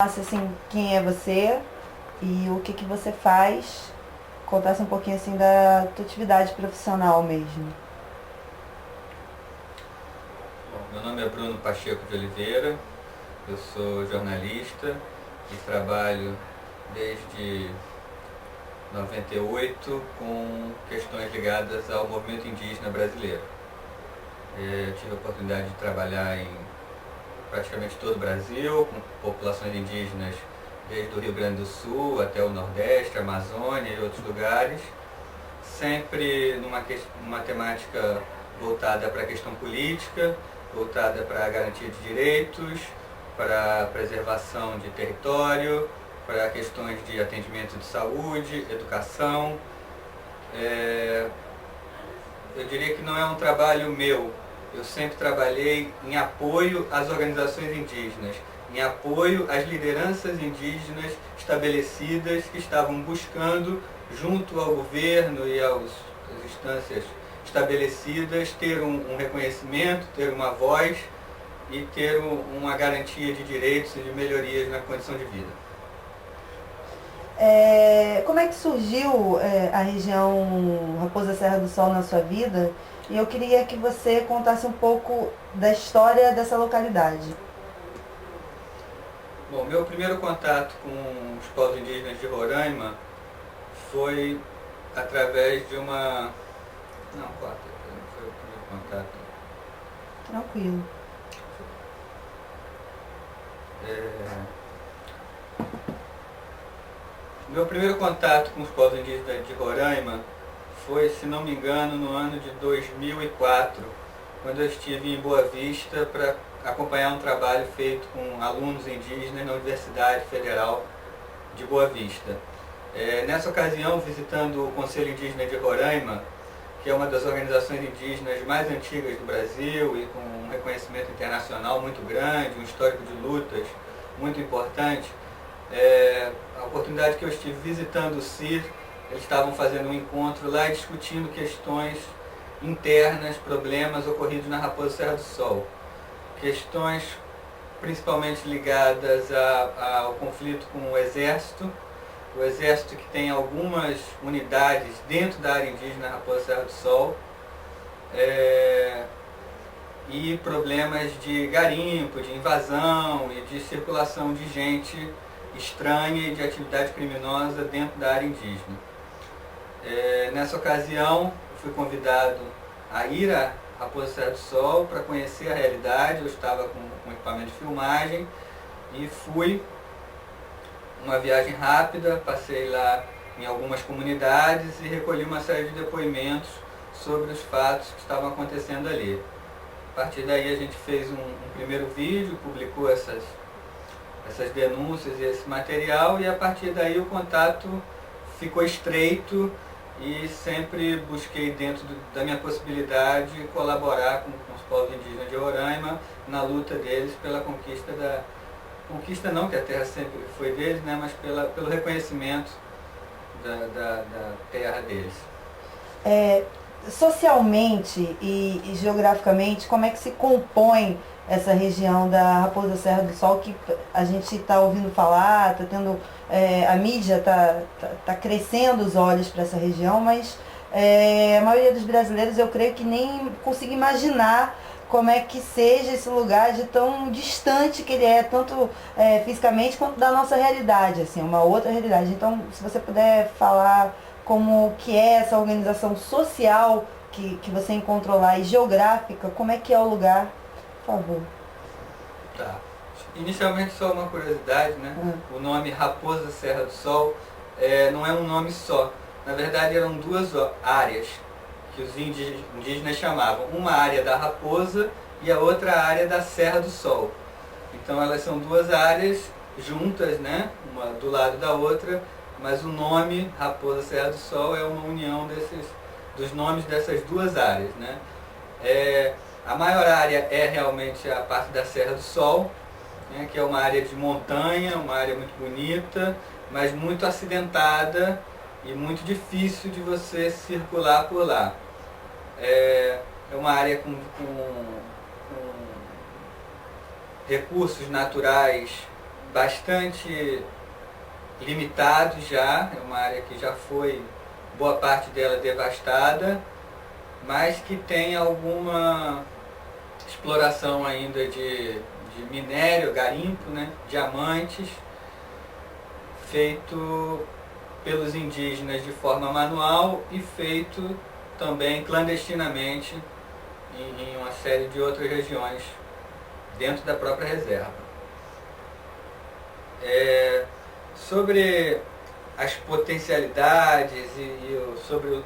Assim, quem é você e o que você faz, contasse um pouquinho assim da tua atividade profissional mesmo. Bom, meu nome é Bruno Pacheco de Oliveira, eu sou jornalista e trabalho desde 98 com questões ligadas ao movimento indígena brasileiro. Eu tive a oportunidade de trabalhar em praticamente todo o Brasil, com populações indígenas desde o Rio Grande do Sul até o Nordeste, Amazônia e outros lugares, sempre numa temática voltada para a questão política, voltada para a garantia de direitos, para a preservação de território, para questões de atendimento de saúde, educação. Eu diria que não é um trabalho meu. Eu sempre trabalhei em apoio às organizações indígenas, em apoio às lideranças indígenas estabelecidas que estavam buscando, junto ao governo e às instâncias estabelecidas, ter um reconhecimento, ter uma voz e ter uma garantia de direitos e de melhorias na condição de vida. Como é que surgiu a região Raposa Serra do Sol na sua vida? E eu queria que você contasse um pouco da história dessa localidade. Bom, meu primeiro contato com os povos indígenas de Roraima foi através de uma... Não, corta, não foi o primeiro contato. Tranquilo. Meu primeiro contato com os povos indígenas de Roraima foi, se não me engano, no ano de 2004, quando eu estive em Boa Vista para acompanhar um trabalho feito com alunos indígenas na Universidade Federal de Boa Vista. Nessa ocasião, visitando o Conselho Indígena de Roraima, que é uma das organizações indígenas mais antigas do Brasil e com um reconhecimento internacional muito grande, um histórico de lutas muito importante, a oportunidade que eu estive visitando o CIR, eles estavam fazendo um encontro lá e discutindo questões internas, problemas ocorridos na Raposa Serra do Sol. Questões principalmente ligadas ao conflito com o Exército que tem algumas unidades dentro da área indígena Raposa Serra do Sol, e problemas de garimpo, de invasão e de circulação de gente estranha e de atividade criminosa dentro da área indígena. Nessa ocasião, fui convidado a ir a Raposa Serra do Sol para conhecer a realidade. Eu estava com equipamento de filmagem e fui uma viagem rápida, passei lá em algumas comunidades e recolhi uma série de depoimentos sobre os fatos que estavam acontecendo ali. A partir daí a gente fez um primeiro vídeo, publicou essas denúncias e esse material, e a partir daí o contato ficou estreito e sempre busquei, dentro da minha possibilidade, colaborar com os povos indígenas de Roraima na luta deles pela conquista conquista não, que a terra sempre foi deles, né, mas pelo reconhecimento da terra deles. Socialmente e geograficamente, como é que se compõe essa região da Raposa Serra do Sol, que a gente está ouvindo falar, tá tendo, a mídia tá crescendo os olhos para essa região, mas a maioria dos brasileiros, eu creio que nem consigo imaginar como é que seja esse lugar de tão distante que ele é, tanto fisicamente quanto da nossa realidade, assim, uma outra realidade. Então, se você puder falar como que é essa organização social que você encontrou lá e geográfica, como é que é o lugar, por favor. Tá. Inicialmente, só uma curiosidade, né? O nome Raposa Serra do Sol não é um nome só. Na verdade, eram duas áreas que os indígenas chamavam. Uma área da Raposa e a outra área da Serra do Sol. Então, elas são duas áreas juntas, né? Uma do lado da outra, mas o nome Raposa Serra do Sol é uma união dos nomes dessas duas áreas, né? A maior área é realmente a parte da Serra do Sol, né, que é uma área de montanha, uma área muito bonita, mas muito acidentada e muito difícil de você circular por lá. É uma área com recursos naturais bastante limitados já, é uma área que já foi boa parte dela devastada, mas que tem alguma exploração ainda de minério, garimpo, né, diamantes, feito pelos indígenas de forma manual e feito também clandestinamente em uma série de outras regiões dentro da própria reserva. Sobre as potencialidades e sobre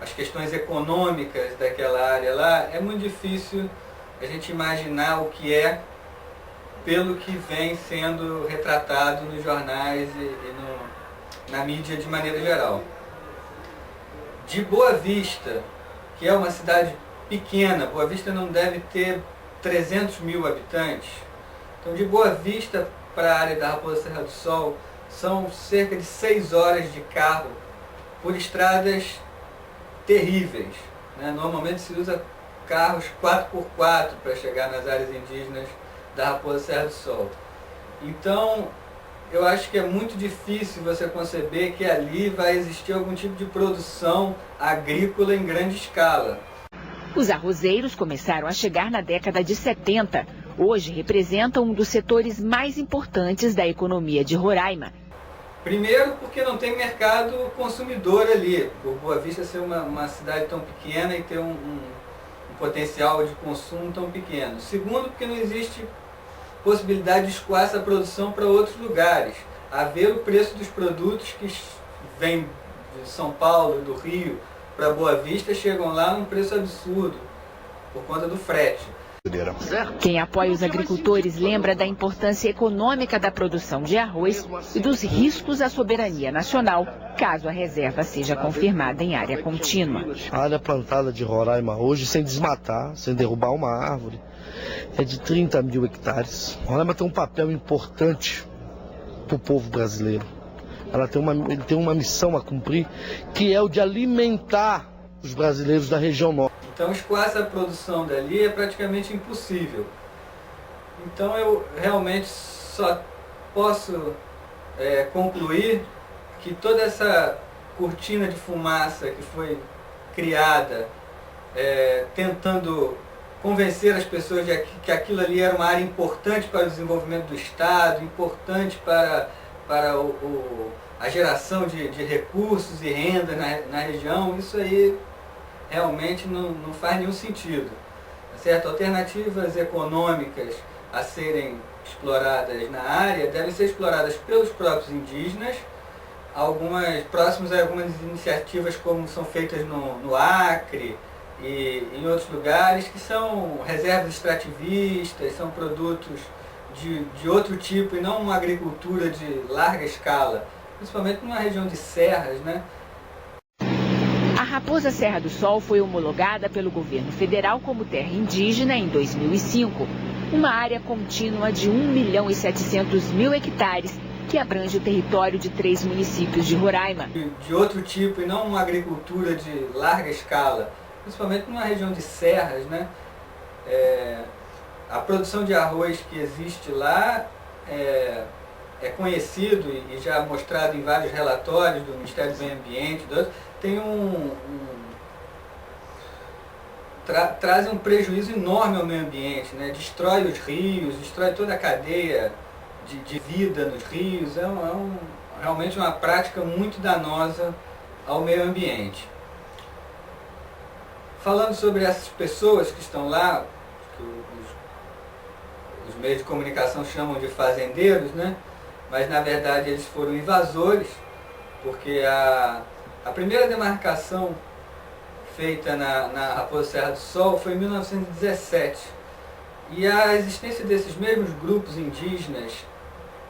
as questões econômicas daquela área lá, é muito difícil a gente imaginar o que é pelo que vem sendo retratado nos jornais na mídia de maneira geral. De Boa Vista, que é uma cidade pequena, Boa Vista não deve ter 300 mil habitantes, então de Boa Vista para a área da Raposa Serra do Sol são cerca de 6 horas de carro por estradas terríveis, né? Normalmente se usa carros 4x4 para chegar nas áreas indígenas da Raposa Serra do Sol. Então, eu acho que é muito difícil você conceber que ali vai existir algum tipo de produção agrícola em grande escala. Os arrozeiros começaram a chegar na década de 70. Hoje representam um dos setores mais importantes da economia de Roraima. Primeiro porque não tem mercado consumidor ali, por Boa Vista ser uma cidade tão pequena e ter um potencial de consumo tão pequeno. Segundo porque não existe possibilidade de escoar essa produção para outros lugares. A ver o preço dos produtos que vêm de São Paulo, do Rio, para Boa Vista, chegam lá num preço absurdo, por conta do frete. Quem apoia os agricultores lembra da importância econômica da produção de arroz e dos riscos à soberania nacional, caso a reserva seja confirmada em área contínua. A área plantada de Roraima hoje, sem desmatar, sem derrubar uma árvore, é de 30 mil hectares. Roraima tem um papel importante para o povo brasileiro. Ele tem uma missão a cumprir, que é o de alimentar os brasileiros da região norte. Então escoar essa produção dali é praticamente impossível. Então eu realmente só posso concluir que toda essa cortina de fumaça que foi criada, tentando convencer as pessoas de que aquilo ali era uma área importante para o desenvolvimento do Estado, importante para a geração de recursos e renda na região, isso aí realmente não faz nenhum sentido. Certo? Alternativas econômicas a serem exploradas na área devem ser exploradas pelos próprios indígenas, próximos a algumas iniciativas como são feitas no Acre e em outros lugares, que são reservas extrativistas, são produtos de outro tipo e não uma agricultura de larga escala, principalmente numa região de serras, né? A Raposa Serra do Sol foi homologada pelo governo federal como terra indígena em 2005, uma área contínua de 1.700.000 hectares, que abrange o território de 3 municípios de Roraima. De outro tipo e não uma agricultura de larga escala, principalmente numa região de serras, né? A produção de arroz que existe lá é conhecido e já mostrado em vários relatórios do Ministério do Meio Ambiente, tem traz um prejuízo enorme ao meio ambiente, né? Destrói os rios, destrói toda a cadeia de vida nos rios, realmente uma prática muito danosa ao meio ambiente. Falando sobre essas pessoas que estão lá, que os meios de comunicação chamam de fazendeiros, né? Mas na verdade eles foram invasores, porque a primeira demarcação feita na Raposa Serra do Sol foi em 1917. E a existência desses mesmos grupos indígenas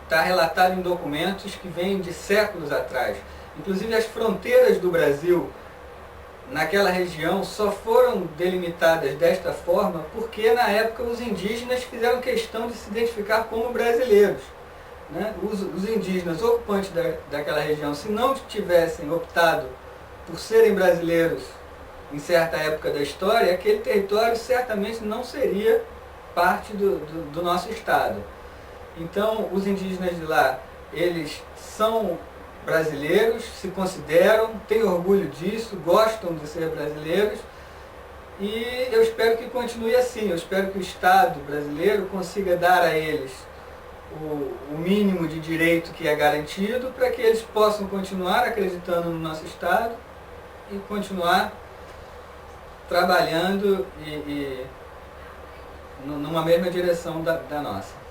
está relatada em documentos que vêm de séculos atrás. Inclusive as fronteiras do Brasil naquela região só foram delimitadas desta forma porque na época os indígenas fizeram questão de se identificar como brasileiros. Né? Os indígenas ocupantes daquela região, se não tivessem optado por serem brasileiros em certa época da história, aquele território certamente não seria parte do nosso Estado. Então, os indígenas de lá, eles são brasileiros, se consideram, têm orgulho disso, gostam de ser brasileiros, e eu espero que continue assim. Eu espero que o Estado brasileiro consiga dar a eles o mínimo de direito que é garantido, para que eles possam continuar acreditando no nosso Estado e continuar trabalhando numa mesma direção da nossa.